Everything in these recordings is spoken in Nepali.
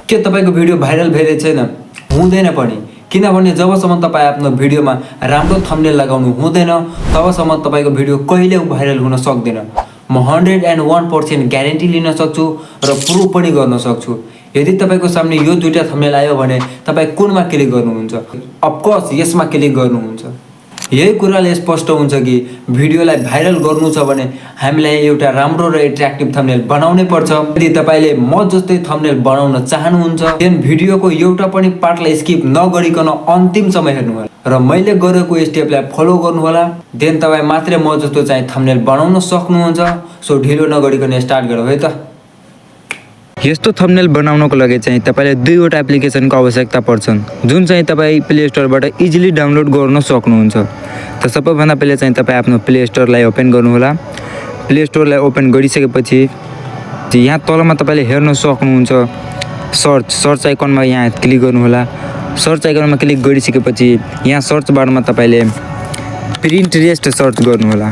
के तपाईको भिडियो भाइरल भइरहेको छैन? हुँदैन पनि, किनभने जबसम्म तपाईँ आफ्नो भिडियोमा राम्रो थम्बनेल लगाउनु हुँदैन तबसम्म तपाईको भिडियो कहिले भाइरल हुन सक्दैन। म 101% ग्यारेन्टी लिन सक्छु र प्रुभ पनि गर्न सक्छु। यदि तपाईको सामने यो दुईटा थम्बनेल आयो भने तपाईँ कुनमा क्लिक गर्नुहुन्छ? अफकोर्स यसमा क्लिक गर्नुहुन्छ। यही कुराले स्पष्ट हुन्छ कि भिडियोलाई भाइरल गर्नु छ भने हामीलाई एउटा राम्रो र एट्र्याक्टिभ थम्बनेल बनाउनै पर्छ। यदि तपाईले म जस्तै थम्बनेल बनाउन चाहनुहुन्छ देन भिडियोको एउटा पनि पार्टलाई स्किप नगरिकन अन्तिमसम्म हेर्नु होला र मैले गरेको स्टेपलाई फलो गर्नु होला। देन तपाईँ मात्रै म जस्तो चाहिँ थम्बनेल बनाउन सक्नुहुन्छ। सो ढिलो नगरिकन स्टार्ट गरौँ है त। यस्तो थम्बनेल बनाउनको लागि चाहिँ तपाईले दुईवटा एप्लिकेसनको आवश्यकता पर्छन् जुन चाहिँ तपाईँ प्ले स्टोरबाट इजिली डाउनलोड गर्न सक्नुहुन्छ। त सबैभन्दा पहिले चाहिँ तपाईँ आफ्नो प्ले स्टोरलाई ओपन गर्नुहोला। प्ले स्टोरलाई ओपन गरिसकेपछि यहाँ तलमा तपाईँले हेर्न सक्नुहुन्छ सर्च आइकनमा यहाँ क्लिक गर्नुहोला। सर्च आइकनमा क्लिक गरिसकेपछि यहाँ सर्च बारमा तपाईँले पिन्टरेस्ट सर्च गर्नुहोला।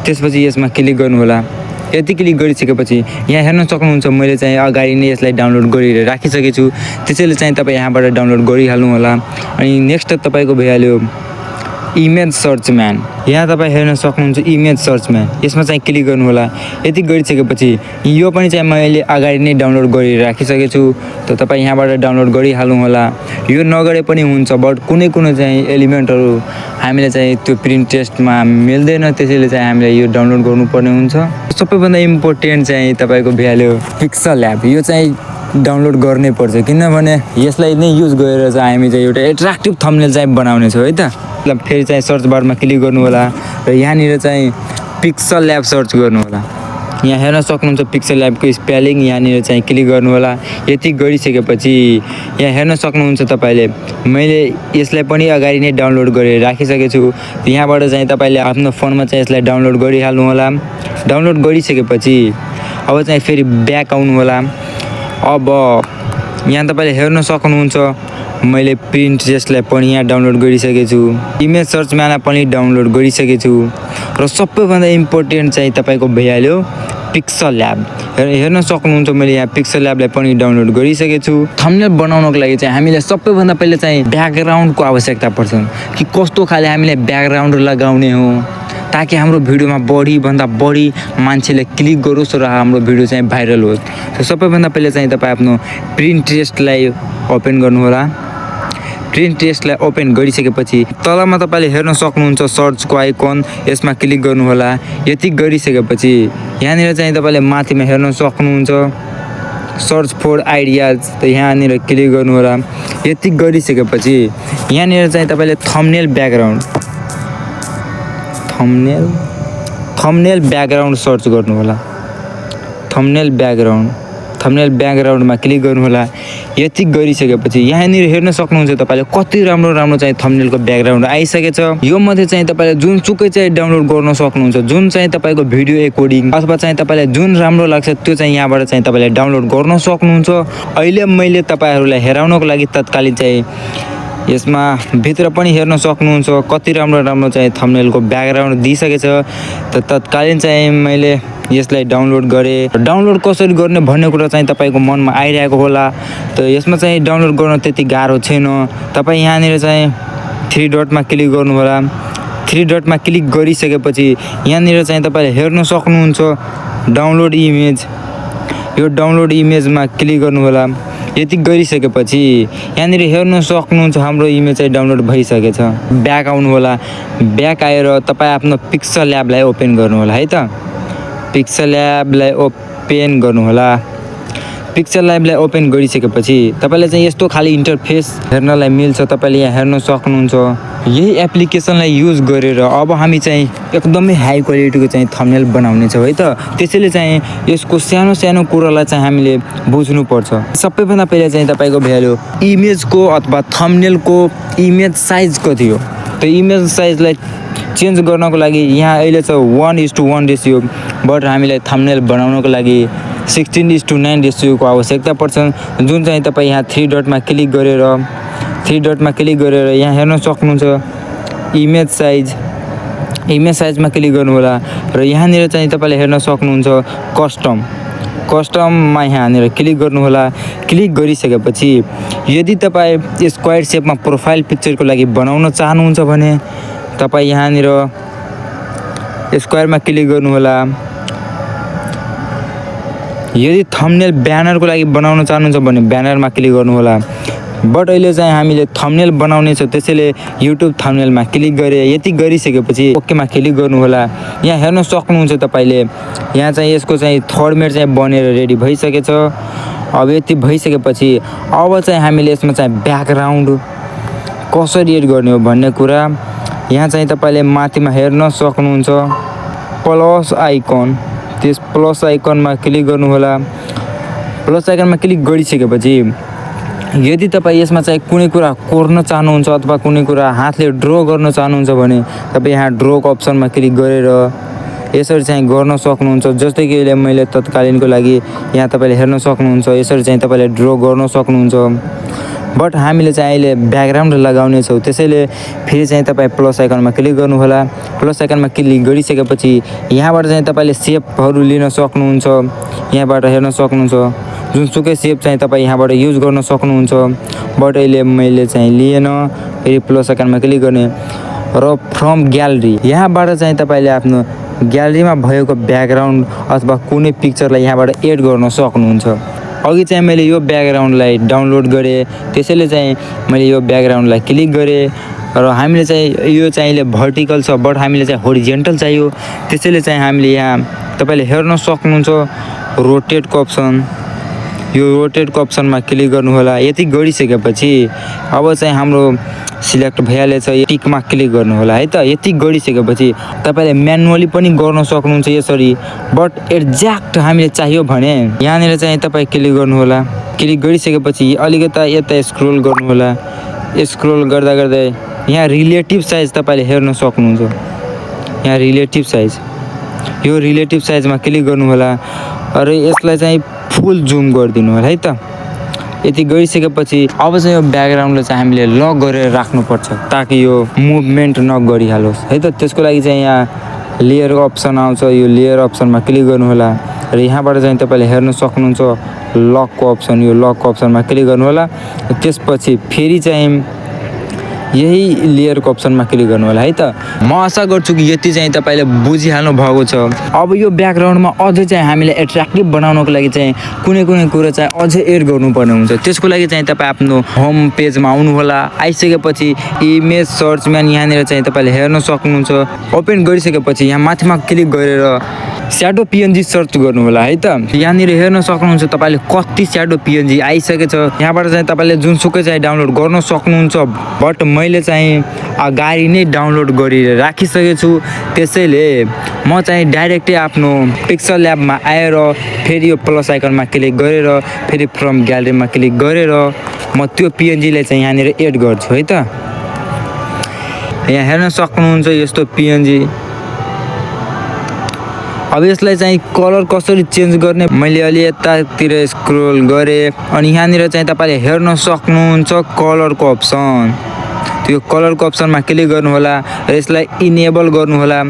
त्यसपछि यसमा क्लिक गर्नुहोला। यति क्लिक गरिसकेपछि यहाँ हेर्न सक्नुहुन्छ मैले चाहिँ अगाडि नै यसलाई डाउनलोड गरेर राखिसकेको छु। त्यसैले चाहिँ तपाईँ यहाँबाट डाउनलोड गरिहाल्नु होला। अनि नेक्स्ट तपाईँको भइहाल्यो इमेज सर्च म्यान। यहाँ तपाईँ हेर्न सक्नुहुन्छ इमेज सर्च म्यान, यसमा चाहिँ क्लिक गर्नुहोला। यति गरिसकेपछि यो पनि चाहिँ मैले अगाडि नै डाउनलोड गरेर राखिसकेको छु। त तपाईँ यहाँबाट डाउनलोड गरिहाल्नु होला। यो नगरे पनि हुन्छ, बट कुनै चाहिँ एलिमेन्टहरू हामीले चाहिँ त्यो पिन्टरेस्टमा मिल्दैन, त्यसैले चाहिँ हामीले यो डाउनलोड गर्नुपर्ने हुन्छ। सबैभन्दा इम्पोर्टेन्ट चाहिँ तपाईँको भइहाल्यो पिक्सल ल्याब। यो चाहिँ डाउनलोड गर्नै पर्छ किनभने यसलाई नै युज गरेर चाहिँ हामी चाहिँ एउटा एट्र्याक्टिभ थम्बनेल चाहिँ बनाउने छौँ है त। फेरि चाहिँ सर्च बारमा क्लिक गर्नु होला र यहाँनिर चाहिँ पिक्सल ल्याब सर्च गर्नु होला। यहाँ हेर्न सक्नुहुन्छ पिक्सल ल्याबको स्पेलिङ, यहाँनिर चाहिँ क्लिक गर्नु होला। यति गरिसकेपछि यहाँ हेर्न सक्नुहुन्छ तपाईँले मैले यसलाई पनि अगाडि नै डाउनलोड गरेर राखिसकेको छु। यहाँबाट चाहिँ तपाईँले आफ्नो फोनमा चाहिँ यसलाई डाउनलोड गरिहाल्नु होला। डाउनलोड गरिसकेपछि अब चाहिँ फेरि ब्याक आउनु होला। अब यहाँ तपाईँले हेर्न सक्नुहुन्छ मैले पिन्टरेस्टलाई पनि यहाँ डाउनलोड गरिसकेको छु, इमेज सर्च म्यानलाई पनि डाउनलोड गरिसकेको छु र सबैभन्दा इम्पोर्टेन्ट चाहिँ तपाईँको भइहाल्यो पिक्सल ल्याब। हेर्न सक्नुहुन्छ मैले यहाँ पिक्सल ल्याबलाई पनि डाउनलोड गरिसकेको छु। थम्बनेल बनाउनको लागि चाहिँ हामीलाई सबैभन्दा पहिले चाहिँ ब्याकग्राउन्डको आवश्यकता पर्छ कि कस्तो खाले हामीले ब्याकग्राउन्ड लगाउने हो ताकि हाम्रो भिडियोमा बढीभन्दा बढी मान्छेले क्लिक गरोस् र हाम्रो भिडियो चाहिँ भाइरल होस्। त सबैभन्दा पहिले चाहिँ तपाईँ आफ्नो पिन्टरेस्टलाई ओपन गर्नुहोला। पिन्टरेस्टलाई ओपन गरिसकेपछि तलमा तपाईँले हेर्न सक्नुहुन्छ सर्चको आइकन, यसमा क्लिक गर्नुहोला। यति गरिसकेपछि यहाँनिर चाहिँ तपाईँले माथिमा हेर्न सक्नुहुन्छ सर्च फर आइडियाज, त यहाँनिर क्लिक गर्नुहोला। यति गरिसकेपछि यहाँनिर चाहिँ तपाईँले थम्बनेल ब्याकग्राउन्ड सर्च गर्नु होला। थम्बनेल ब्याकग्राउन्डमा क्लिक गर्नु होला। यति गरिसकेपछि यहाँनिर हेर्न सक्नुहुन्छ तपाईँले कति राम्रो चाहिँ थम्बनेलको ब्याकग्राउन्ड आइसकेछ। यो मध्ये चाहिँ तपाईँले जुनसुकै चाहिँ डाउनलोड गर्न सक्नुहुन्छ, जुन चाहिँ तपाईँको भिडियो एकोर्डिङ अथवा चाहिँ तपाईँलाई जुन राम्रो लाग्छ त्यो चाहिँ यहाँबाट चाहिँ तपाईँले डाउनलोड गर्न सक्नुहुन्छ। अहिले मैले तपाईँहरूलाई हेराउनको लागि तत्कालीन चाहिँ यसमा भित्र पनि हेर्न सक्नुहुन्छ कति राम्रो चाहिँ थम्बनेलको ब्याकग्राउन्ड दिइसकेछ। त तत्कालीन चाहिँ मैले यसलाई डाउनलोड गरेँ। डाउनलोड कसरी गर्ने भन्ने कुरा चाहिँ तपाईँको मनमा आइरहेको होला। त यसमा चाहिँ डाउनलोड गर्न त्यति गाह्रो छैन। तपाईँ यहाँनिर चाहिँ 3 डटमा क्लिक गर्नु होला। 3 डटमा क्लिक गरिसकेपछि यहाँनिर चाहिँ तपाईँले हेर्न सक्नुहुन्छ डाउनलोड इमेज। यो डाउनलोड इमेजमा क्लिक गर्नु होला। यति गरिसकेपछि यहाँनिर हेर्न सक्नुहुन्छ हाम्रो इमेज चाहिँ डाउनलोड भइसकेछ। ब्याक आउनु होला। ब्याक आएर तपाईँ आफ्नो पिक्सल ल्याबलाई ओपन गर्नु होला है त। पिक्सल ल्याबलाई ओपन गर्नु होला। पिक्सल ल्याबलाई ओपन गरिसकेपछि तपाईँले चाहिँ यस्तो खाली इन्टरफेस हेर्नलाई मिल्छ। तपाईँले यहाँ हेर्न सक्नुहुन्छ यही एप्लिकेसनलाई युज गरेर अब हामी चाहिँ एकदमै हाई क्वालिटीको चाहिँ थम्बनेल बनाउने छौँ है त। त्यसैले चाहिँ यसको सानो कुरालाई चाहिँ हामीले बुझ्नुपर्छ। सबैभन्दा पहिले चाहिँ तपाईँको भ्यालु इमेजको अथवा थम्बनेलको इमेज साइज कति हो। त इमेज साइजलाई चेन्ज गर्नको लागि यहाँ अहिले छ 1:1 रेसियो, बट हामीलाई थम्बनेल बनाउनको लागि 16:9 रेसियोको आवश्यकता पर्छ। जुन चाहिँ तपाईँ यहाँ 3 डटमा क्लिक गरेर यहाँ हेर्न सक्नुहुन्छ इमेज साइजमा क्लिक गर्नु होला र यहाँनिर चाहिँ तपाईँले हेर्न सक्नुहुन्छ कस्टममा यहाँनिर क्लिक गर्नुहोला। क्लिक गरिसकेपछि यदि तपाईँ स्क्वायर सेपमा प्रोफाइल पिक्चरको लागि बनाउन चाहनुहुन्छ भने तपाईँ यहाँनिर स्क्वायरमा क्लिक गर्नुहोला। यदि थम्बनेल ब्यानरको लागि बनाउन चाहनुहुन्छ भने ब्यानरमा क्लिक गर्नुहोला। बट अहिले चाहिँ हामीले थम्बनेल बनाउने छ, त्यसैले युट्युब थम्बनेलमा क्लिक गरेँ। यति गरिसकेपछि ओकेमा क्लिक गर्नुहोला। यहाँ हेर्न सक्नुहुन्छ तपाईँले, यहाँ चाहिँ यसको चाहिँ थर्ड चाहिँ बनेर रेडी भइसकेछ। अब यति भइसकेपछि अब चाहिँ हामीले यसमा चाहिँ ब्याकग्राउन्ड कसरी एड गर्ने हो भन्ने कुरा यहाँ चाहिँ तपाईँले माथिमा हेर्न सक्नुहुन्छ प्लस आइकन। त्यस प्लस आइकनमा क्लिक गर्नुहोला। प्लस आइकनमा क्लिक गरिसकेपछि यदि तपाईँ यसमा चाहिँ कुनै कुरा कोर्न चाहनुहुन्छ अथवा कुनै कुरा हातले ड्र गर्न चाहनुहुन्छ भने तपाईँ यहाँ ड्रको अप्सनमा क्लिक गरेर यसरी चाहिँ गर्न सक्नुहुन्छ। जस्तै कि अहिले मैले तत्कालीनको लागि यहाँ तपाईँले हेर्न सक्नुहुन्छ, यसरी चाहिँ तपाईँले ड्र गर्न सक्नुहुन्छ। बट हामीले चाहिँ अहिले ब्याकग्राउन्ड लगाउने छौँ, त्यसैले फेरि चाहिँ तपाईँ प्लस आइकनमा क्लिक गर्नुहोला। प्लस आइकनमा क्लिक गरिसकेपछि यहाँबाट चाहिँ तपाईँले सेपहरू लिन सक्नुहुन्छ। यहाँबाट हेर्न सक्नुहुन्छ जुनसुकै सेप चाहिँ तपाईँ यहाँबाट युज गर्न सक्नुहुन्छ। बट अहिले मैले चाहिँ लिएन। फेरि प्लस आइकनमा क्लिक गर्ने र फ्रम ग्यालेरी यहाँबाट चाहिँ तपाईँले आफ्नो ग्यालेरीमा भएको ब्याकग्राउन्ड अथवा कुनै पिक्चरलाई यहाँबाट एड गर्न सक्नुहुन्छ। अघि चाहिँ मैले यो ब्याकग्राउन्डलाई डाउनलोड गरेँ, त्यसैले चाहिँ मैले यो ब्याकग्राउन्डलाई क्लिक गरेँ र हामीले चाहिँ यो चाहिँ अहिले भर्टिकल छ बट हामीले चाहिँ होरिजेन्टल चाहियो, त्यसैले चाहिँ हामीले यहाँ तपाईँले हेर्न सक्नुहुन्छ रोटेटको अप्सन। यो रोटेटको अप्सनमा क्लिक गर्नुहोला। यति गरिसकेपछि अब चाहिँ हाम्रो सिलेक्ट भइहालेछ, टिकमा क्लिक गर्नुहोला है त। यति गरिसकेपछि तपाईँले म्यानुअली पनि गर्न सक्नुहुन्छ यसरी, बट एक्ज्याक्ट हामीले चाहियो भने यहाँनिर चाहिँ तपाईँ क्लिक गर्नुहोला। क्लिक गरिसकेपछि अलिकता यता स्क्रोल गर्नुहोला। स्क्रोल गर्दा गर्दै यहाँ रिलेटिभ साइज तपाईँले हेर्न सक्नुहुन्छ। यहाँ रिलेटिभ साइज, यो रिलेटिभ साइजमा क्लिक गर्नुहोला र यसलाई चाहिँ फुल जुम गरिदिनु होला है त। यति गरिसकेपछि अब चाहिँ यो ब्याकग्राउन्डलाई चाहिँ हामीले लक गरेर राख्नुपर्छ ताकि यो मुभमेन्ट नगरिहालोस् है त। त्यसको लागि चाहिँ यहाँ लेयरको अप्सन आउँछ, यो लेयर अप्सनमा क्लिक गर्नुहोला र यहाँबाट चाहिँ तपाईँले हेर्न सक्नुहुन्छ लकको अप्सन। यो लकको अप्सनमा क्लिक गर्नुहोला। त्यसपछि फेरि चाहिँ यही लेयरको अप्सनमा क्लिक गर्नु होला है त। म आशा गर्छु कि यति चाहिँ तपाईँले बुझिहाल्नु भएको छ। अब यो ब्याकग्राउन्डमा अझै चाहिँ हामीले एट्र्याक्टिभ बनाउनको लागि चाहिँ कुनै कुनै कुरा चाहिँ अझै एड गर्नुपर्ने हुन्छ। त्यसको लागि चाहिँ तपाईँ आफ्नो होम पेजमा आउनुहोला। आइसकेपछि इमेज सर्चम्यान यहाँनिर चाहिँ तपाईँले हेर्न सक्नुहुन्छ। ओपन गरिसकेपछि यहाँ माथिमा क्लिक गरेर स्याडो पिएनजी सर्च गर्नु होला है त। यहाँनिर हेर्न सक्नुहुन्छ तपाईँले कति स्याडो पिएनजी आइसकेछ। यहाँबाट चाहिँ तपाईँले जुनसुकै चाहिँ डाउनलोड गर्न सक्नुहुन्छ, बट मैले चाहिँ अगाडि नै डाउनलोड गरेर राखिसकेको छु, त्यसैले म चाहिँ डाइरेक्टै आफ्नो पिक्सल ल्याबमा आएर फेरि यो प्लस आइकनमा क्लिक गरेर फेरि फ्रम ग्यालेरीमा क्लिक गरेर म त्यो पिएनजीलाई चाहिँ यहाँनिर एड गर्छु है त। यहाँ हेर्न सक्नुहुन्छ यस्तो पिएनजी। अब यसलाई चाहिँ कलर कसरी चेन्ज गर्ने मैले अलि यतातिर स्क्रोल गरेँ अनि यहाँनिर चाहिँ तपाईँले हेर्न सक्नुहुन्छ कलरको अप्सन। त्यो कलरको अप्सनमा क्लिक गर्नुहोला र यसलाई इनेबल गर्नुहोला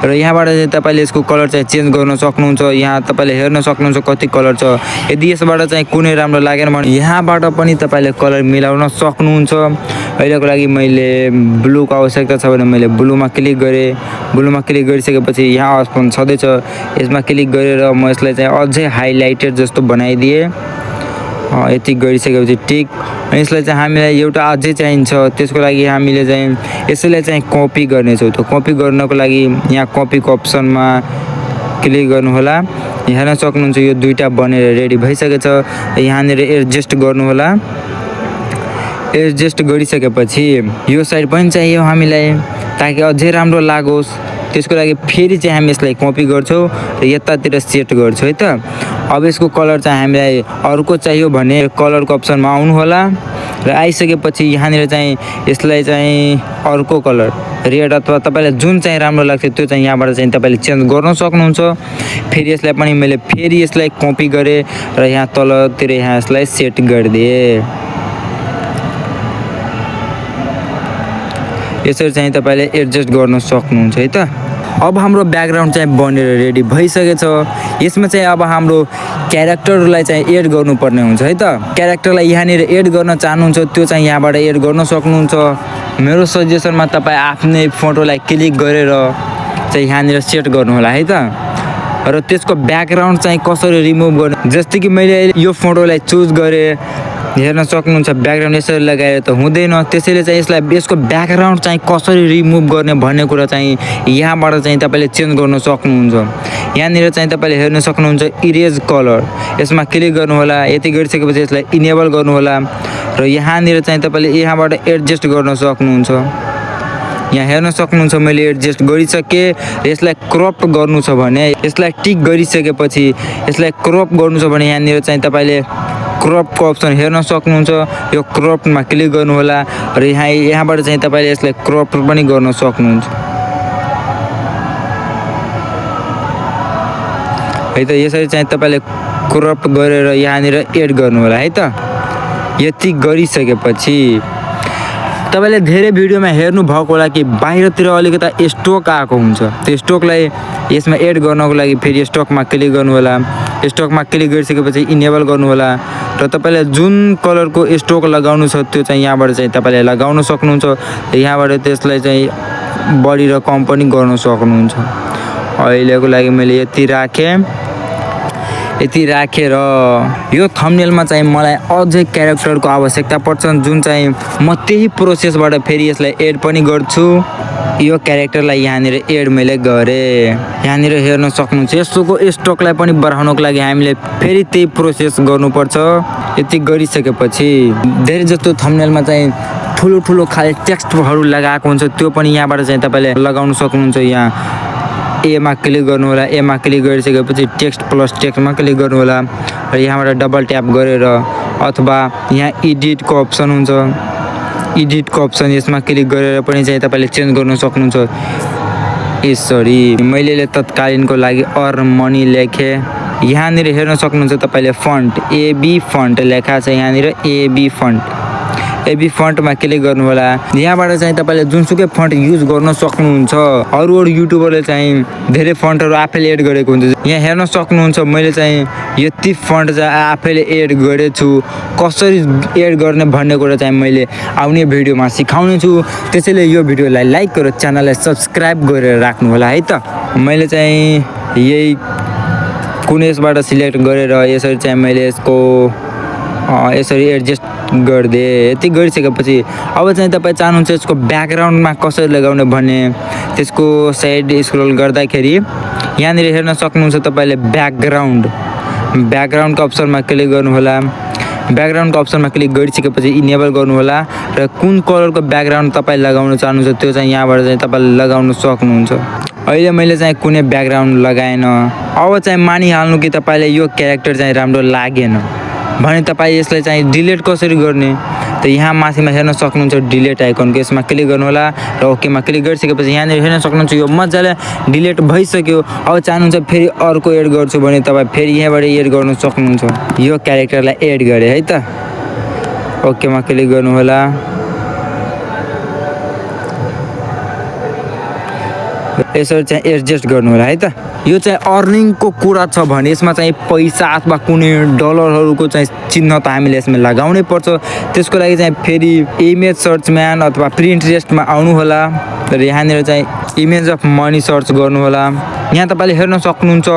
र यहाँबाट चाहिँ तपाईँले यसको कलर चाहिँ चेन्ज गर्न सक्नुहुन्छ। यहाँ तपाईँले हेर्न सक्नुहुन्छ कति कलर छ। यदि यसबाट चाहिँ कुनै राम्रो लागेन भने यहाँबाट पनि तपाईँले कलर मिलाउन सक्नुहुन्छ। अहिलेको लागि मैले ब्लूको आवश्यकता छ भने मैले ब्लूमा क्लिक गरेँ। ब्लूमा क्लिक गरिसकेपछि यहाँ अप्सन छँदैछ, यसमा क्लिक गरेर म यसलाई चाहिँ अझै हाइलाइटेड जस्तो बनाइदिएँ। यति गरिसकेपछि टिक। अनि यसलाई चाहिँ हामीलाई एउटा अझै चाहिन्छ, त्यसको लागि हामीले चाहिँ यसैलाई चाहिँ कपी गर्नेछौँ। त्यो कपी गर्नको लागि यहाँ कपीको अप्सनमा क्लिक गर्नुहोला। यहाँ हेर्न सक्नुहुन्छ यो दुईवटा बनेर रेडी भइसकेछ। यहाँनिर एडजस्ट गर्नुहोला। एडजस्ट गरिसकेपछि यो साइड पनि चाहियो हामीलाई ताकि अझै राम्रो लागोस्। त्यसको लागि फेरि चाहिँ हामी यसलाई कपी गर्छौँ र यतातिर सेट गर्छौँ है त। अब यसको कलर चाहिँ हामीलाई अर्को चाहियो भने कलरको अप्सनमा आउनु होला र आइसकेपछि यहाँनिर चाहिँ यसलाई चाहिँ अर्को कलर रेड अथवा तपाईँलाई जुन चाहिँ राम्रो लाग्छ त्यो चाहिँ यहाँबाट चाहिँ तपाईँले चेन्ज गर्न सक्नुहुन्छ। फेरि यसलाई पनि मैले फेरि यसलाई कपी गरेँ र यहाँ तलतिर यहाँ यसलाई सेट गरिदिएँ। यसरी चाहिँ तपाईँले एडजस्ट गर्न सक्नुहुन्छ है त। अब हाम्रो ब्याकग्राउन्ड चाहिँ बनेर रेडी भइसकेछ। यसमा चाहिँ अब हाम्रो क्यारेक्टरलाई चाहिँ एड गर्नुपर्ने हुन्छ है त। क्यारेक्टरलाई यहाँनिर एड गर्न चाहनुहुन्छ त्यो चाहिँ यहाँबाट एड गर्न सक्नुहुन्छ। मेरो सजेसनमा तपाईँ आफ्नै फोटोलाई क्लिक गरेर चाहिँ यहाँनिर सेट गर्नु होला है त। र त्यसको ब्याकग्राउन्ड चाहिँ कसरी रिमुभ गर्ने, जस्तै कि मैले यो फोटोलाई चुज गरेँ, हेर्न सक्नुहुन्छ ब्याकग्राउन्ड यसरी लगाएर त हुँदैन। त्यसैले चाहिँ यसको ब्याकग्राउन्ड चाहिँ कसरी रिमुभ गर्ने भन्ने कुरा चाहिँ यहाँबाट चाहिँ तपाईँले चेन्ज गर्न सक्नुहुन्छ। यहाँनिर चाहिँ तपाईँले हेर्न सक्नुहुन्छ इरेज कलर, यसमा क्लिक गर्नु होला। यति गरिसकेपछि यसलाई इनेबल गर्नु होला र यहाँनिर चाहिँ तपाईँले यहाँबाट एडजस्ट गर्न सक्नुहुन्छ। यहाँ हेर्न सक्नुहुन्छ मैले एडजस्ट गरिसकेँ। यसलाई क्रप गर्नु छ भने यसलाई टिक गरिसकेपछि यसलाई क्रप गर्नु छ भने यहाँनिर चाहिँ तपाईँले क्रपको अप्सन हेर्न सक्नुहुन्छ। यो क्रपमा क्लिक गर्नु होला र यहाँबाट चाहिँ तपाईँले यसलाई क्रप पनि गर्न सक्नुहुन्छ है त। यसरी चाहिँ तपाईँले क्रप गरेर यहाँनिर एड गर्नु होला है त। यति गरिसकेपछि तपाईँले धेरै भिडियोमा हेर्नु भएको होला कि बाहिरतिर अलिकता स्टक आएको हुन्छ। त्यो स्टकलाई यसमा एड गर्नको लागि फेरि स्टकमा क्लिक गर्नु होला। स्टकमा क्लिक गरिसकेपछि इनेबल गर्नु होला र तपाईँले जुन कलरको स्टक लगाउनु छ त्यो चाहिँ यहाँबाट चाहिँ तपाईँले लगाउन सक्नुहुन्छ। यहाँबाट त्यसलाई चाहिँ बढी र कम पनि गर्न सक्नुहुन्छ। अहिलेको लागि मैले यति राखेँ। यति राखेर यो थम्बनेलमा चाहिँ मलाई अझै क्यारेक्टरको आवश्यकता पर्छ, जुन चाहिँ म त्यही प्रोसेसबाट फेरि यसलाई एड पनि गर्छु। यो क्यारेक्टरलाई यहाँनिर एड मैले गरेँ। यहाँनिर हेर्न सक्नुहुन्छ यसको स्टकलाई पनि बढाउनको लागि हामीले फेरि त्यही प्रोसेस गर्नुपर्छ। यति गरिसकेपछि धेरै जस्तो थम्बनेलमा चाहिँ ठुलो ठुलो खाले टेक्स्टहरू लगाएको हुन्छ, त्यो पनि यहाँबाट चाहिँ तपाईँले लगाउन सक्नुहुन्छ। यहाँ एमा क्लिक गर्नु होला। एमा क्लिक गरिसकेपछि टेक्स्ट प्लस टेक्स्टमा क्लिक गर्नु होला र यहाँबाट डबल ट्याप गरेर अथवा यहाँ एडिटको अप्सन हुन्छ, एडिटको अप्सन यसमा क्लिक गरेर पनि चाहिँ तपाईँले चेन्ज गर्न सक्नुहुन्छ। यसरी मैले तत्कालीनको लागि अर्न मनी लेखेँ। यहाँनिर हेर्न सक्नुहुन्छ तपाईँले फन्ट एबी फन्ट लेखा छ। यहाँनिर एबी फन्टमा क्लिक गर्नु होला। यहाँबाट चाहिँ तपाईँले जुनसुकै फन्ट युज गर्न सक्नुहुन्छ। अरू युट्युबरले चाहिँ धेरै फन्टहरू आफैले एड गरेको हुन्छ। यहाँ हेर्न सक्नुहुन्छ मैले चाहिँ यति फन्ट चाहिँ आफैले एड गरेछु। कसरी एड गर्ने भन्ने कुरा चाहिँ मैले आउने भिडियोमा सिकाउने छु। त्यसैले यो भिडियोलाई लाइक गरेर च्यानललाई सब्सक्राइब गरेर राख्नु होला है त। मैले चाहिँ यही कुनै यसबाट सिलेक्ट गरेर यसरी चाहिँ मैले यसको यसरी एडजस्ट गरिदिएँ। यति गरिसकेपछि अब चाहिँ तपाईँ चाहनुहुन्छ यसको ब्याकग्राउन्डमा कसरी लगाउने भन्ने, त्यसको साइड स्क्रोल गर्दाखेरि यहाँनिर हेर्न सक्नुहुन्छ तपाईँले ब्याकग्राउन्डको अप्सनमा क्लिक गर्नु होला। ब्याकग्राउन्डको अप्सनमा क्लिक गरिसकेपछि इनेबल गर्नु होला र कुन कलरको ब्याकग्राउन्ड तपाईँ लगाउन चाहनुहुन्छ त्यो चाहिँ यहाँबाट चाहिँ तपाईँले लगाउन सक्नुहुन्छ। अहिले मैले चाहिँ कुनै ब्याकग्राउन्ड लगाएन। अब चाहिँ मानिहाल्नु कि तपाईँले यो क्यारेक्टर चाहिँ राम्रो लागेन भने तपाईँ यसलाई चाहिँ डिलिट कसरी गर्ने, त यहाँ माथिमा हेर्न सक्नुहुन्छ डिलिट आइकनको, यसमा क्लिक गर्नु होला र ओकेमा क्लिक गरिसकेपछि यहाँनिर हेर्न सक्नुहुन्छ यो मजाले डिलिट भइसक्यो। अब चाहनुहुन्छ फेरि अर्को एड गर्छु भने तपाईँ फेरि यहाँबाट एड गर्न सक्नुहुन्छ। यो क्यारेक्टरलाई एड गरेँ है त। ओकेमा क्लिक गर्नु होला। यसरी चाहिँ एडजस्ट गर्नु होला है त। यो चाहिँ अर्निङको कुरा छ भने यसमा चाहिँ पैसा अथवा कुनै डलरहरूको चाहिँ चिन्ह त हामीले यसमा लगाउनै पर्छ। त्यसको लागि चाहिँ फेरि इमेज सर्चम्यान अथवा प्रिन्टरेस्टमा आउनु होला र यहाँनिर चाहिँ इमेज अफ मनी सर्च गर्नु होला। यहाँ तपाईँले हेर्न सक्नुहुन्छ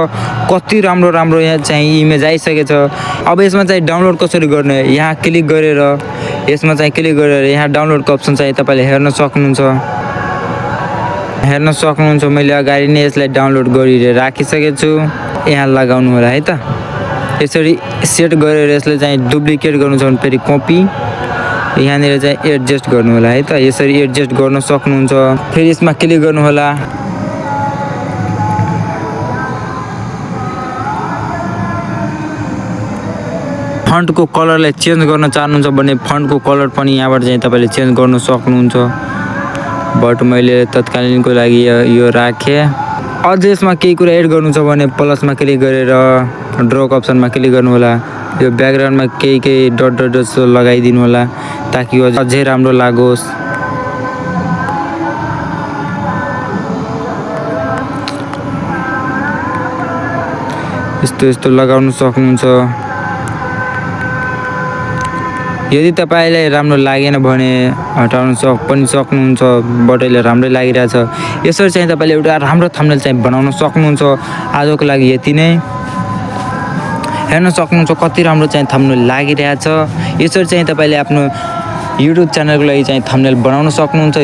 कति राम्रो राम्रो यहाँ चाहिँ इमेज आइसकेछ। अब यसमा चाहिँ डाउनलोड कसरी गर्ने, यहाँ क्लिक गरेर यसमा चाहिँ क्लिक गरेर यहाँ डाउनलोडको अप्सन चाहिँ तपाईँले हेर्न सक्नुहुन्छ। मैले अगाडि नै यसलाई डाउनलोड गरेर राखिसकेको छु। यहाँ लगाउनु होला है त। यसरी सेट गरेर यसलाई चाहिँ डुप्लिकेट गर्नु छ भने फेरि कपी, यहाँनिर चाहिँ एडजस्ट गर्नु होला है त। यसरी एडजस्ट गर्न सक्नुहुन्छ। फेरि यसमा क्लिक गर्नु होला। फन्टको कलरलाई चेन्ज गर्न चाहनुहुन्छ भने फन्टको कलर पनि यहाँबाट चाहिँ तपाईँले चेन्ज गर्न सक्नुहुन्छ। बट मैले तत्कालीनको लागि यो राखेँ। अझ यसमा केही कुरा एड गर्नु छ भने प्लसमा क्लिक गरेर ड्रग अप्सनमा क्लिक गर्नु होला। यो ब्याकग्राउन्डमा केही डट डट जस्तो लगाइदिनु होला ताकि अझै राम्रो लागोस्। यस्तो यस्तो लगाउन सक्नुहुन्छ। यदि तपाईँलाई राम्रो लागेन भने हटाउन पनि सक्नुहुन्छ। बटैले राम्रै लागिरहेछ। यसरी चाहिँ तपाईँले एउटा राम्रो थम्बनेल चाहिँ बनाउन सक्नुहुन्छ। आजको लागि यति नै। हेर्न सक्नुहुन्छ कति राम्रो चाहिँ थम्बनेल लागिरहेछ। यसरी चाहिँ तपाईँले आफ्नो युट्युब च्यानलको लागि चाहिँ थम्बनेल बनाउन सक्नुहुन्छ।